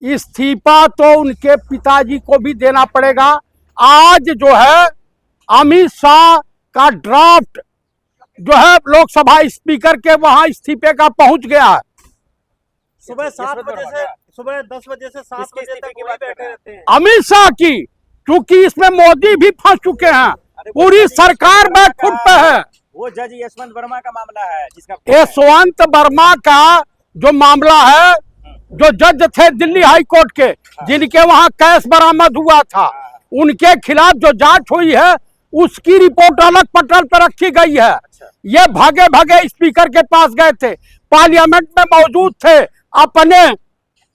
इस्तीफा तो उनके पिताजी को भी देना पड़ेगा। आज जो है अमित शाह का ड्राफ्ट जो है लोकसभा स्पीकर के वहां इस्तीफे का पहुंच गया है। सुबह 7 बजे से सुबह 10 बजे से 7 बजे तक वही बैठे रहते हैं। अमित शाह की, क्योंकि इसमें मोदी भी फंस चुके हैं, पूरी सरकार बैकफुट पे है। वो जज यशवंत वर्मा का मामला है जिसका यशवंत वर्मा का जो मामला है, जो जज थे दिल्ली हाई कोर्ट के, जिनके वहां कैश बरामद हुआ था, उनके खिलाफ जो जांच हुई है उसकी रिपोर्ट अलग पटल पर रखी गई है। ये भागे भागे स्पीकर के पास गए थे, पार्लियामेंट में मौजूद थे, अपने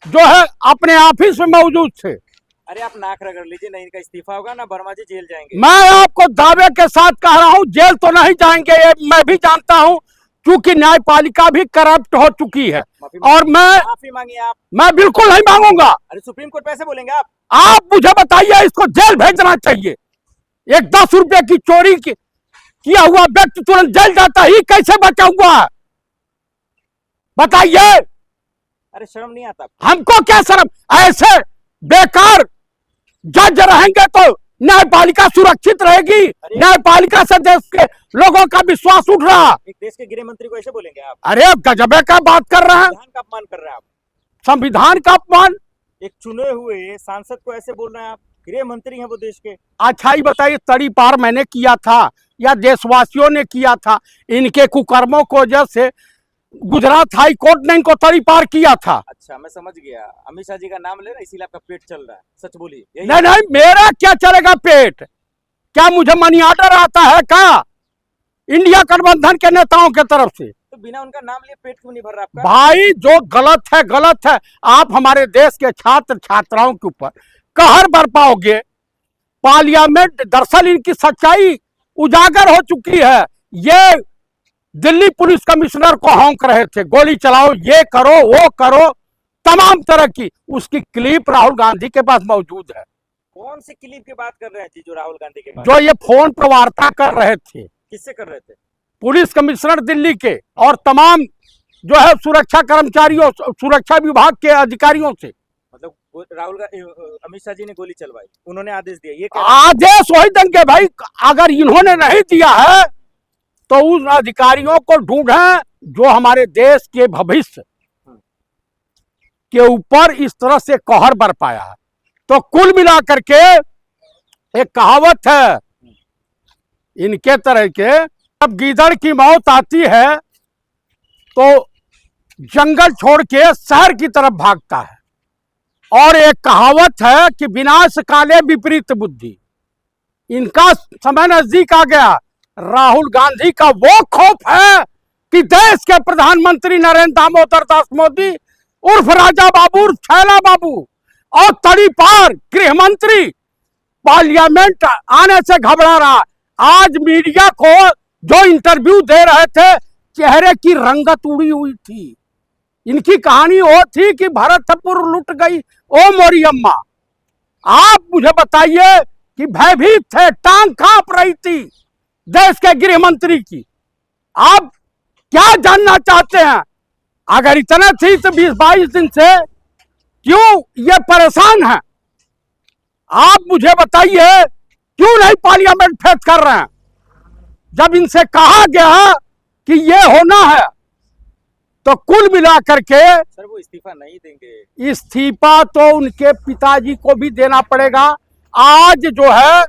जो है अपने ऑफिस में मौजूद थे। अरे आप नाक रगड़ लीजिए, नहीं इनका इस्तीफा होगा ना वर्मा जी जेल जाएंगे। मैं आपको दावे के साथ कह रहा हूं, जेल तो नहीं जाएंगे, ये मैं भी जानता हूं, क्योंकि न्यायपालिका भी करप्ट हो चुकी है। और माफी मांगिए आप। मैं बिल्कुल नहीं मांगूंगा। अरे सुप्रीम कोर्ट पैसे बोलेंगे आप मुझे बताइए, इसको जेल भेजना चाहिए। एक 10 रुपए की चोरी किया हुआ व्यक्ति तुरंत जेल जाता ही कैसे बचा हुआ है, बताइए। अरे शर्म नहीं आता? हमको क्या शर्म? ऐसे बेकार जज रहेंगे तो न्यायपालिका सुरक्षित रहेगी? न्यायपालिका से देश के लोगों का विश्वास उठ रहा। एक देश के गृह मंत्री को ऐसे बोलेंगे आप? अरे गजबे का बात कर रहे हैं। संविधान का अपमान कर रहे हैं आप। संविधान का अपमान? एक चुने हुए सांसद को ऐसे बोल रहे हैं आप? गृह मंत्री हैं वो देश के। अच्छा ही बताइए, तड़ी पार मैंने किया था या देशवासियों ने किया था? इनके कुकर्मों को वजह से गुजरात हाई कोर्ट ने इनको तड़ी पार किया था। अच्छा मैं समझ गया, अमित शाह जी का नाम ले रहा है इसीलिए आपका पेट चल रहा है। सच बोलिए। नहीं नहीं, मेरा क्या चलेगा पेट? क्या मुझे मनी ऑर्डर आता है का इंडिया गठबंधन के नेताओं के तरफ से? तो बिना उनका नाम लिए पेट क्यों नहीं भर रहा आपका? भाई जो गलत है गलत है। आप हमारे देश के छात्र छात्राओं के ऊपर कहर बरपाओगे। पार्लियामेंट, दरअसल इनकी सच्चाई उजागर हो चुकी है। ये दिल्ली पुलिस कमिश्नर को हौंक रहे थे, गोली चलाओ, ये करो वो करो, तमाम तरह की। उसकी क्लिप राहुल गांधी के पास मौजूद है। कौन सी क्लिप की बात कर रहे हैं जी जो राहुल गांधी के पास? जो ये फोन पर वार्ता कर रहे थे। किससे कर रहे थे? पुलिस कमिश्नर दिल्ली के और तमाम जो है सुरक्षा कर्मचारियों, सुरक्षा विभाग के अधिकारियों से। मतलब अमित शाह जी ने गोली चलवाई, उन्होंने आदेश दिया? ये आदेश वही देंगे भाई। अगर इन्होंने नहीं दिया है तो उन अधिकारियों को ढूंढें जो हमारे देश के भविष्य के ऊपर इस तरह से कहर बरपाया है। तो कुल मिलाकर के एक कहावत है इनके तरह के, जब गीदड़ की मौत आती है तो जंगल छोड़ के शहर की तरफ भागता है। और एक कहावत है कि विनाश काले विपरीत बुद्धि। इनका समय नजदीक आ गया। राहुल गांधी का वो खौफ है कि देश के प्रधानमंत्री नरेंद्र दामोदर दास मोदी उर्फ राजा बाबू, उर्फ छैला बाबू और तड़ी पार गृह मंत्री पार्लियामेंट आने से घबरा रहा। आज मीडिया को जो इंटरव्यू दे रहे थे, चेहरे की रंगत उड़ी हुई थी। इनकी कहानी वो थी कि भरतपुर लुट गई ओ मोरी अम्मा। आप मुझे बताइए कि भयभीत थे, टांग कांप रही थी देश के गृह मंत्री की। आप क्या जानना चाहते हैं? अगर इतना थी तो 20-22 दिन से क्यों ये परेशान है? आप मुझे बताइए क्यों नहीं पार्लियामेंट फेस कर रहे हैं? जब इनसे कहा गया कि ये होना है तो कुल मिलाकर के सर वो इस्तीफा नहीं देंगे। इस्तीफा तो उनके पिताजी को भी देना पड़ेगा। आज जो है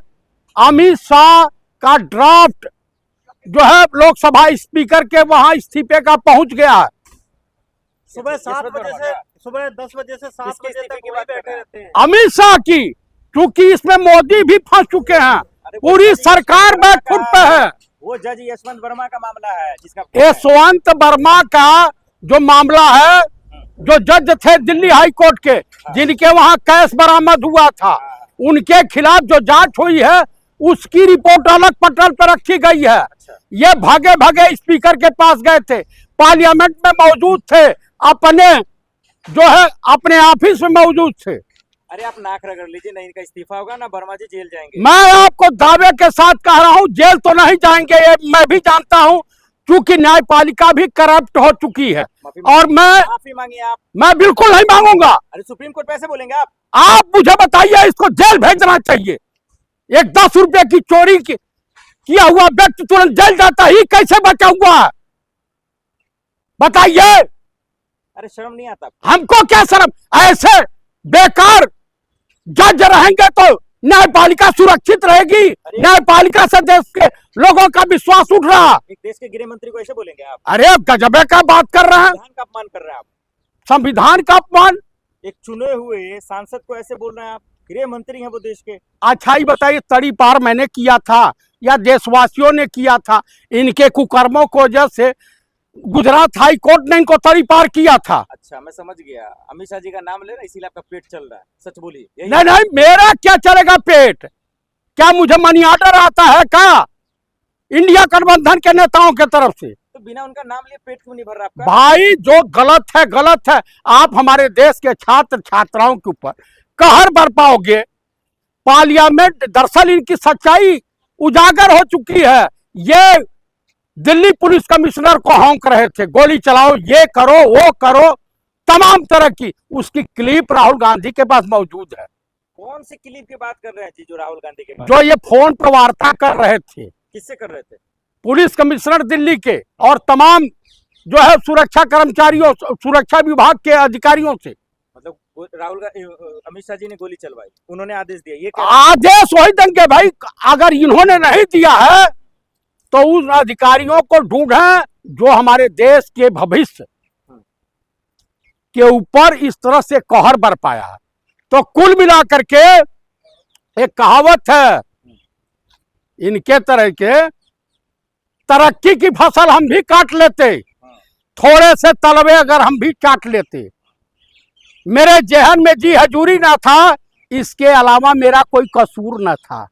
अमित शाह का ड्राफ्ट जो है लोकसभा स्पीकर के वहां इस्तीफे का पहुंच गया है। सुबह 7 बजे से सुबह 10 बजे से 7 बजे तक वही बैठे रहते हैं। अमित शाह की, क्योंकि इसमें मोदी भी फंस चुके हैं, पूरी सरकार बैकफुट पे है। वो जज यशवंत वर्मा का मामला है जिसका यशवंत वर्मा का जो मामला है, जो जज थे दिल्ली हाई कोर्ट के, जिनके वहां कैश बरामद हुआ था, उनके खिलाफ जो जांच हुई है उसकी रिपोर्ट अलग पटल पर रखी गई है। ये भागे भागे स्पीकर के पास गए थे, पार्लियामेंट में मौजूद थे, अपने जो है अपने ऑफिस में मौजूद थे। अरे आप नाक रगड़ लीजिए, नहीं इनका इस्तीफा होगा ना वर्मा जी जेल जाएंगे। मैं आपको दावे के साथ कह रहा हूं, जेल तो नहीं जाएंगे, ये मैं भी जानता हूं, क्योंकि न्यायपालिका भी करप्ट हो चुकी है। और माफी मांगिए आप। मैं बिल्कुल नहीं मांगूंगा। अरे सुप्रीम कोर्ट पे ऐसे बोलेंगे आप? आप मुझे बताइए, इसको जेल भेजना चाहिए। एक 10 रुपए की चोरी किया हुआ व्यक्ति तुरंत जेल जाता ही कैसे बचा हुआ है, बताइए। अरे शर्म नहीं आता? हमको क्या शर्म? ऐसे बेकार जज रहेंगे तो न्यायपालिका सुरक्षित रहेगी? न्यायपालिका से देश के लोगों का विश्वास उठ रहा। एक देश के गृह मंत्री को ऐसे बोलेंगे आप? अरे गजबे का बात कर रहे हैं। संविधान का अपमान कर रहे हैं आप। संविधान का अपमान? एक चुने हुए सांसद को ऐसे बोल रहे हैं आप? गृह मंत्री हैं वो देश के। अच्छा ही बताइए, तड़ी पार मैंने किया था या देशवासियों ने किया था? इनके कुकर्मों को वजह से गुजरात हाई कोर्ट ने इनको तड़ी पार किया था। अच्छा मैं समझ गया, अमित शाह जी का नाम ले रहा है इसीलिए आपका पेट चल रहा है। सच बोलिए। नहीं नहीं, मेरा क्या चलेगा पेट? क्या मुझे मनी ऑर्डर आता है का इंडिया गठबंधन के नेताओं के तरफ से? तो बिना उनका नाम लिए पेट क्यों नहीं भर रहा आपका? भाई जो गलत है गलत है। आप हमारे देश के छात्र छात्राओं के ऊपर कहर बरपाओगे। पार्लियामेंट दरअसल इनकी सच्चाई उजागर हो चुकी है। ये दिल्ली पुलिस कमिश्नर को हौंक रहे थे, गोली चलाओ, ये करो वो करो, तमाम तरह की। उसकी क्लिप राहुल गांधी के पास मौजूद है। कौन सी क्लिप की बात कर रहे हैं जी जो राहुल गांधी के पास? जो ये फोन पर वार्ता कर रहे थे। किससे कर रहे थे? पुलिस कमिश्नर दिल्ली के और तमाम जो है सुरक्षा कर्मचारियों, सुरक्षा विभाग के अधिकारियों से। मतलब अमित शाह जी ने गोली चलवाई, उन्होंने आदेश दिया? ये आदेश वही देंगे भाई। अगर इन्होंने नहीं दिया है तो उन अधिकारियों को ढूंढें जो हमारे देश के भविष्य के ऊपर इस तरह से कहर बरपाया है। तो कुल मिलाकर के एक कहावत है, इनके तरह के तरक्की की फसल हम भी काट लेते, थोड़े से तलवे अगर हम भी काट लेते। मेरे जहन में जी हजूरी ना था, इसके अलावा मेरा कोई कसूर न था।